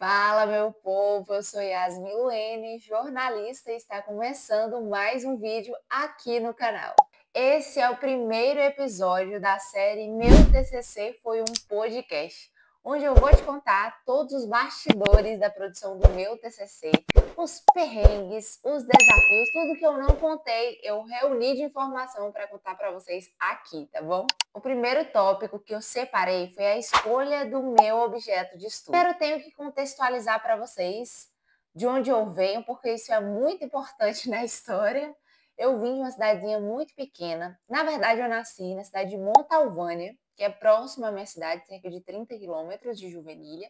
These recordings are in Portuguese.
Fala, meu povo, eu sou Yasmin Luene, jornalista, e está começando mais um vídeo aqui no canal. Esse é o primeiro episódio da série Meu TCC foi um podcast, onde eu vou te contar todos os bastidores da produção do meu TCC, os perrengues, os desafios, tudo que eu não contei, eu reuni de informação para contar para vocês aqui, tá bom? O primeiro tópico que eu separei foi a escolha do meu objeto de estudo. Primeiro, eu tenho que contextualizar para vocês de onde eu venho, porque isso é muito importante na história. Eu vim de uma cidadezinha muito pequena. Na verdade, eu nasci na cidade de Montalvânia, que é próxima à minha cidade, cerca de 30 quilômetros de Juvenília.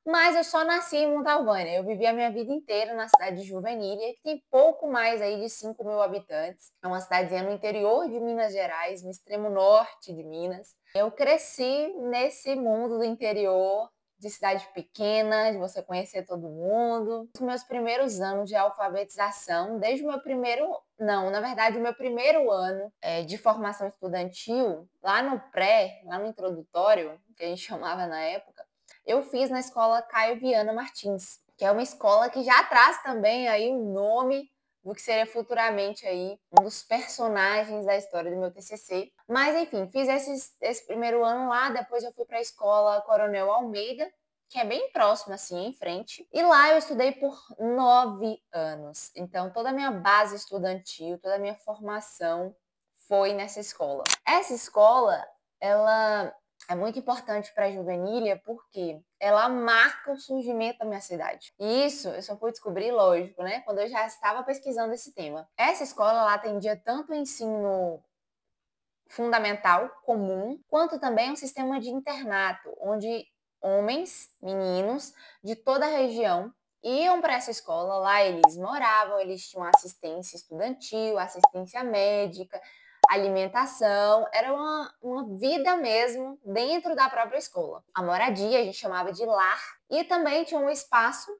Mas eu só nasci em Montalvânia. Eu vivi a minha vida inteira na cidade de Juvenília, que tem pouco mais aí de 5 mil habitantes. É uma cidadezinha no interior de Minas Gerais, no extremo norte de Minas. Eu cresci nesse mundo do interior, de cidade pequena, de você conhecer todo mundo. Os meus primeiros anos de alfabetização, desde o meu primeiro... Não, na verdade, o meu primeiro ano de formação estudantil, lá no pré, lá no introdutório, que a gente chamava na época, eu fiz na escola Caio Viana Martins, que é uma escola que já traz também aí o nome do que seria futuramente aí um dos personagens da história do meu TCC. Mas enfim, fiz esse primeiro ano lá, depois eu fui para a escola Coronel Almeida, que é bem próximo, assim, em frente. E lá eu estudei por 9 anos. Então, toda a minha base estudantil, toda a minha formação foi nessa escola. Essa escola, ela é muito importante para a Juvenília porque ela marca o surgimento da minha cidade. E isso eu só fui descobrir, lógico, né? Quando eu já estava pesquisando esse tema. Essa escola, ela atendia tanto o ensino fundamental, comum, quanto também um sistema de internato, onde homens, meninos de toda a região iam para essa escola. Lá eles moravam, eles tinham assistência estudantil, assistência médica, alimentação, era uma vida mesmo dentro da própria escola. A moradia a gente chamava de lar, e também tinha um espaço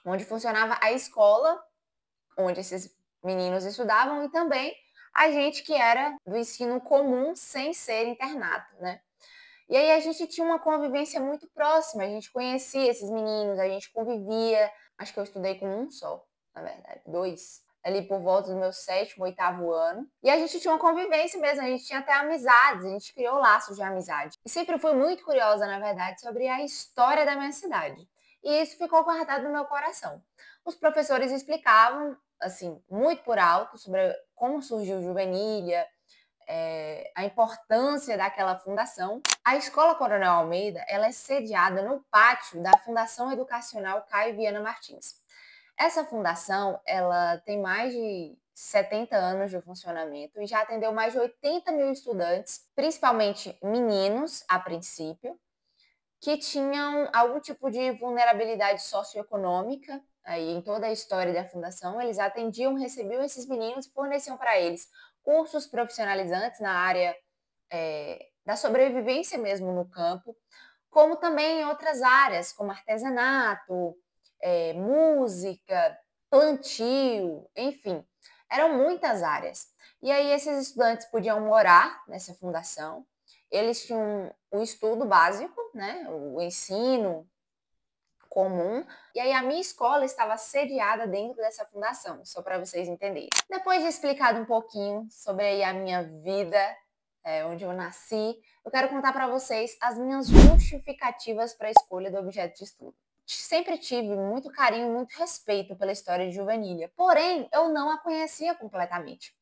onde funcionava a escola, onde esses meninos estudavam, e também a gente que era do ensino comum sem ser internato, né? E aí a gente tinha uma convivência muito próxima, a gente conhecia esses meninos, a gente convivia, acho que eu estudei com um só, na verdade, 2, ali por volta do meu 7º, 8º ano. E a gente tinha uma convivência mesmo, a gente tinha até amizades, a gente criou laços de amizade. E sempre fui muito curiosa, na verdade, sobre a história da minha cidade. E isso ficou guardado no meu coração. Os professores explicavam, assim, muito por alto sobre como surgiu Juvenília, a importância daquela fundação. A Escola Coronel Almeida, ela é sediada no pátio da Fundação Educacional Caio Viana Martins. Essa fundação, ela tem mais de 70 anos de funcionamento e já atendeu mais de 80 mil estudantes, principalmente meninos, a princípio, que tinham algum tipo de vulnerabilidade socioeconômica. Aí, em toda a história da fundação, eles atendiam, recebiam esses meninos, forneciam para eles cursos profissionalizantes na área da sobrevivência mesmo no campo, como também em outras áreas, como artesanato, música, plantio, enfim, eram muitas áreas. E aí esses estudantes podiam morar nessa fundação, eles tinham o estudo básico, né, o ensino comum, e aí a minha escola estava sediada dentro dessa fundação, só para vocês entenderem. Depois de explicado um pouquinho sobre aí a minha vida, onde eu nasci, eu quero contar para vocês as minhas justificativas para a escolha do objeto de estudo. Sempre tive muito carinho, muito respeito pela história de Juvenília, porém eu não a conhecia completamente.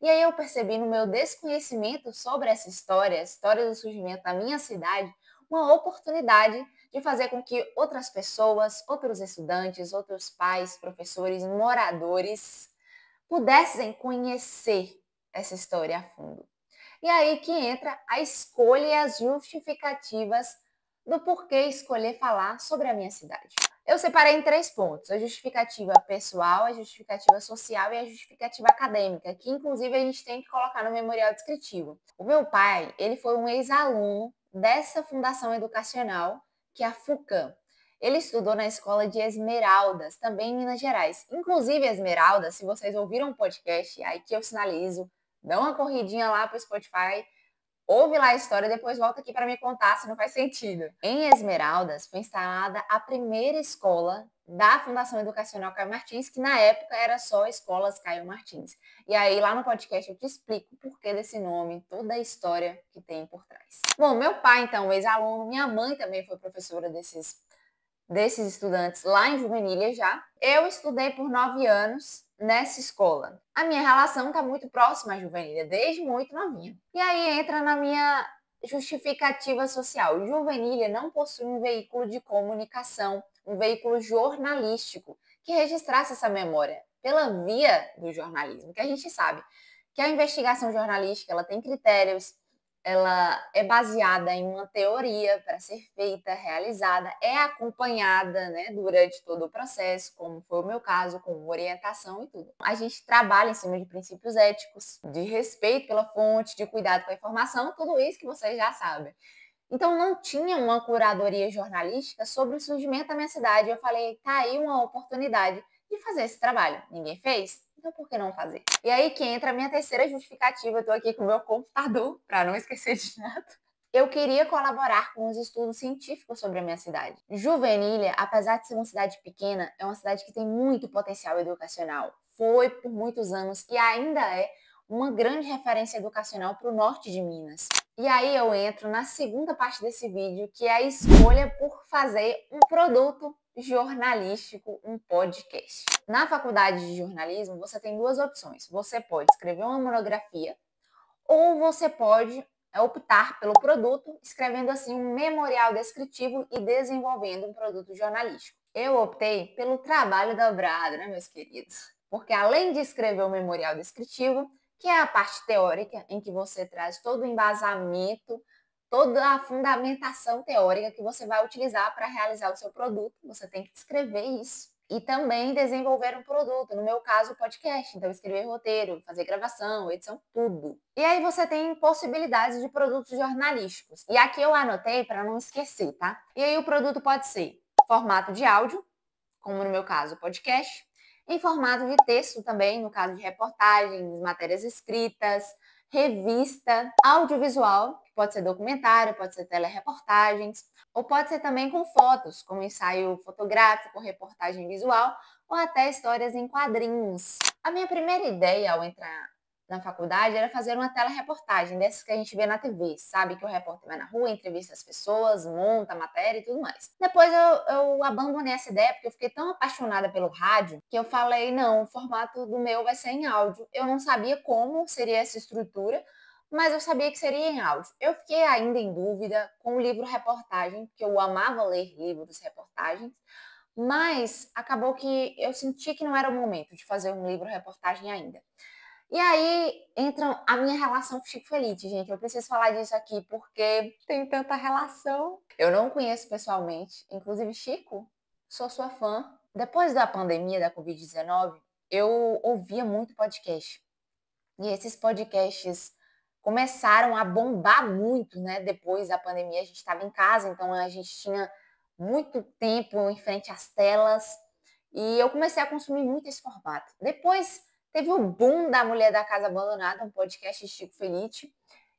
E aí eu percebi no meu desconhecimento sobre essa história, a história do surgimento da minha cidade, uma oportunidade de fazer com que outras pessoas, outros estudantes, outros pais, professores, moradores pudessem conhecer essa história a fundo. E aí que entra a escolha e as justificativas do porquê escolher falar sobre a minha cidade. Eu separei em 3 pontos: a justificativa pessoal, a justificativa social e a justificativa acadêmica, que inclusive a gente tem que colocar no memorial descritivo. O meu pai, ele foi um ex-aluno dessa fundação educacional, que é a FUCAM. Ele estudou na escola de Esmeraldas, também em Minas Gerais. Inclusive, Esmeraldas, se vocês ouviram o podcast, aí que eu sinalizo, dá uma corridinha lá para o Spotify, Ouve lá a história e depois volta aqui para me contar se não faz sentido. Em Esmeraldas foi instalada a primeira escola da Fundação Educacional Caio Martins, que na época era só Escolas Caio Martins. E aí lá no podcast eu te explico o porquê desse nome, toda a história que tem por trás. Bom, meu pai então, ex-aluno, minha mãe também foi professora desses estudantes lá em Juvenília já. Eu estudei por 9 anos nessa escola. A minha relação está muito próxima à Juvenília, desde muito novinha. E aí entra na minha justificativa social. Juvenília não possui um veículo de comunicação, um veículo jornalístico que registrasse essa memória pela via do jornalismo, que a gente sabe que a investigação jornalística ela tem critérios, ela é baseada em uma teoria para ser feita, realizada, é acompanhada, né, durante todo o processo, como foi o meu caso, com orientação e tudo. A gente trabalha em cima de princípios éticos, de respeito pela fonte, de cuidado com a informação, tudo isso que vocês já sabem. Então não tinha uma curadoria jornalística sobre o surgimento da minha cidade. Eu falei, tá aí uma oportunidade de fazer esse trabalho. Ninguém fez? Então por que não fazer? E aí que entra a minha terceira justificativa. Eu tô aqui com o meu computador para não esquecer de nada. Eu queria colaborar com os estudos científicos sobre a minha cidade. Juvenília, apesar de ser uma cidade pequena, é uma cidade que tem muito potencial educacional. Foi por muitos anos e ainda é uma grande referência educacional para o norte de Minas. E aí eu entro na segunda parte desse vídeo, que é a escolha por fazer um produto jornalístico, um podcast. Na faculdade de jornalismo, você tem duas opções. Você pode escrever uma monografia ou você pode optar pelo produto, escrevendo assim um memorial descritivo e desenvolvendo um produto jornalístico. Eu optei pelo trabalho dobrado, né, meus queridos? Porque além de escrever o memorial descritivo, que é a parte teórica, em que você traz todo o embasamento, toda a fundamentação teórica que você vai utilizar para realizar o seu produto, você tem que escrever isso. E também desenvolver um produto, no meu caso, o podcast. Então, escrever roteiro, fazer gravação, edição, tudo. E aí você tem possibilidades de produtos jornalísticos. E aqui eu anotei para não esquecer, tá? E aí o produto pode ser formato de áudio, como no meu caso, podcast, em formato de texto também, no caso de reportagens, matérias escritas, revista, audiovisual, que pode ser documentário, pode ser telereportagens, ou pode ser também com fotos, como ensaio fotográfico, reportagem visual, ou até histórias em quadrinhos. A minha primeira ideia ao entrar na faculdade era fazer uma telereportagem, dessas que a gente vê na TV, sabe? Que o repórter vai na rua, entrevista as pessoas, monta a matéria e tudo mais. Depois eu abandonei essa ideia porque eu fiquei tão apaixonada pelo rádio que eu falei, não, o formato do meu vai ser em áudio. Eu não sabia como seria essa estrutura, mas eu sabia que seria em áudio. Eu fiquei ainda em dúvida com o livro reportagem, porque eu amava ler livros reportagens, mas acabou que eu senti que não era o momento de fazer um livro reportagem ainda. E aí entra a minha relação com o Chico Felice, gente. Eu preciso falar disso aqui porque tem tanta relação. Eu não conheço pessoalmente, inclusive Chico, sou sua fã. Depois da pandemia da Covid-19, eu ouvia muito podcast. E esses podcasts começaram a bombar muito, né? Depois da pandemia, a gente estava em casa, então a gente tinha muito tempo em frente às telas. E eu comecei a consumir muito esse formato. Depois teve o boom da Mulher da Casa Abandonada, um podcast de Chico Felice.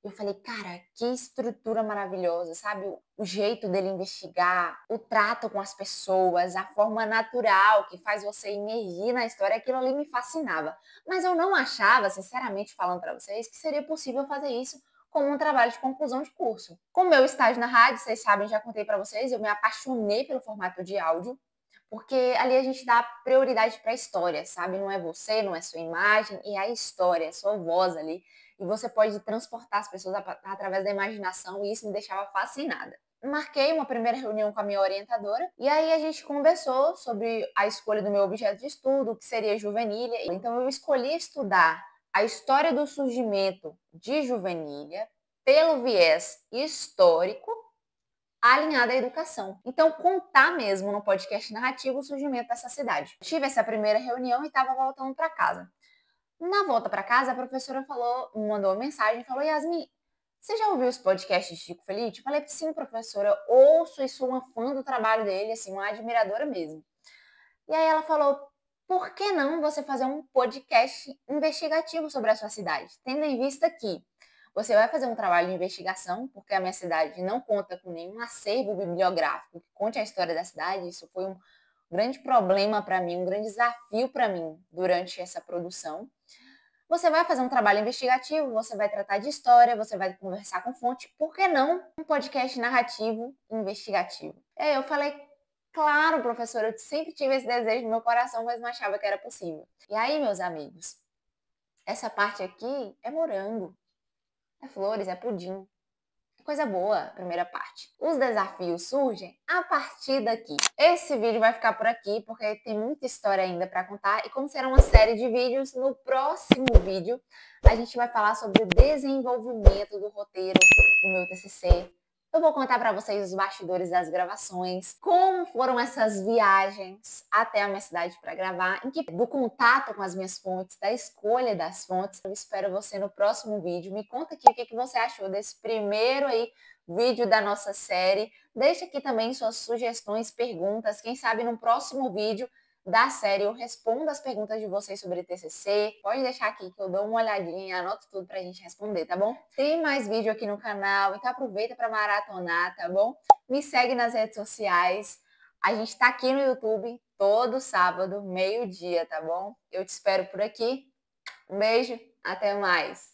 Eu falei, cara, que estrutura maravilhosa, sabe? O jeito dele investigar, o trato com as pessoas, a forma natural que faz você imergir na história, aquilo ali me fascinava. Mas eu não achava, sinceramente falando para vocês, que seria possível fazer isso como um trabalho de conclusão de curso. Com o meu estágio na rádio, vocês sabem, já contei para vocês, eu me apaixonei pelo formato de áudio, porque ali a gente dá prioridade para a história, sabe? Não é você, não é sua imagem, é a história, é sua voz ali. E você pode transportar as pessoas através da imaginação, e isso me deixava fascinada. Marquei uma primeira reunião com a minha orientadora, e aí a gente conversou sobre a escolha do meu objeto de estudo, que seria Juvenília. Então eu escolhi estudar a história do surgimento de Juvenília pelo viés histórico, alinhada à educação. Então, contar mesmo no podcast narrativo o surgimento dessa cidade. Tive essa primeira reunião e estava voltando para casa. Na volta para casa, a professora mandou uma mensagem e falou: Yasmin, você já ouviu os podcasts de Chico Felice? Eu falei: sim, professora, ouço e sou uma fã do trabalho dele, assim, uma admiradora mesmo. E aí ela falou: por que não você fazer um podcast investigativo sobre a sua cidade? Tendo em vista que Você vai fazer um trabalho de investigação, porque a minha cidade não conta com nenhum acervo bibliográfico que conte a história da cidade. Isso foi um grande problema para mim, um grande desafio para mim durante essa produção. Você vai fazer um trabalho investigativo, você vai tratar de história, você vai conversar com fonte, por que não um podcast narrativo investigativo? Eu falei, claro, professor, eu sempre tive esse desejo no meu coração, mas não achava que era possível. E aí, meus amigos, essa parte aqui é morango, é flores, é pudim. Coisa boa, primeira parte. Os desafios surgem a partir daqui. Esse vídeo vai ficar por aqui porque tem muita história ainda para contar e como será uma série de vídeos, no próximo vídeo a gente vai falar sobre o desenvolvimento do roteiro do meu TCC. Eu vou contar para vocês os bastidores das gravações, como foram essas viagens até a minha cidade para gravar, do contato com as minhas fontes, da escolha das fontes. Eu espero você no próximo vídeo. Me conta aqui o que você achou desse primeiro vídeo da nossa série. Deixa aqui também suas sugestões, perguntas. Quem sabe no próximo vídeo da série eu respondo as perguntas de vocês sobre TCC. Pode deixar aqui que eu dou uma olhadinha, anoto tudo pra gente responder, tá bom? Tem mais vídeo aqui no canal, então aproveita para maratonar, tá bom? Me segue nas redes sociais. A gente tá aqui no YouTube todo sábado, meio-dia, tá bom? Eu te espero por aqui. Um beijo, até mais!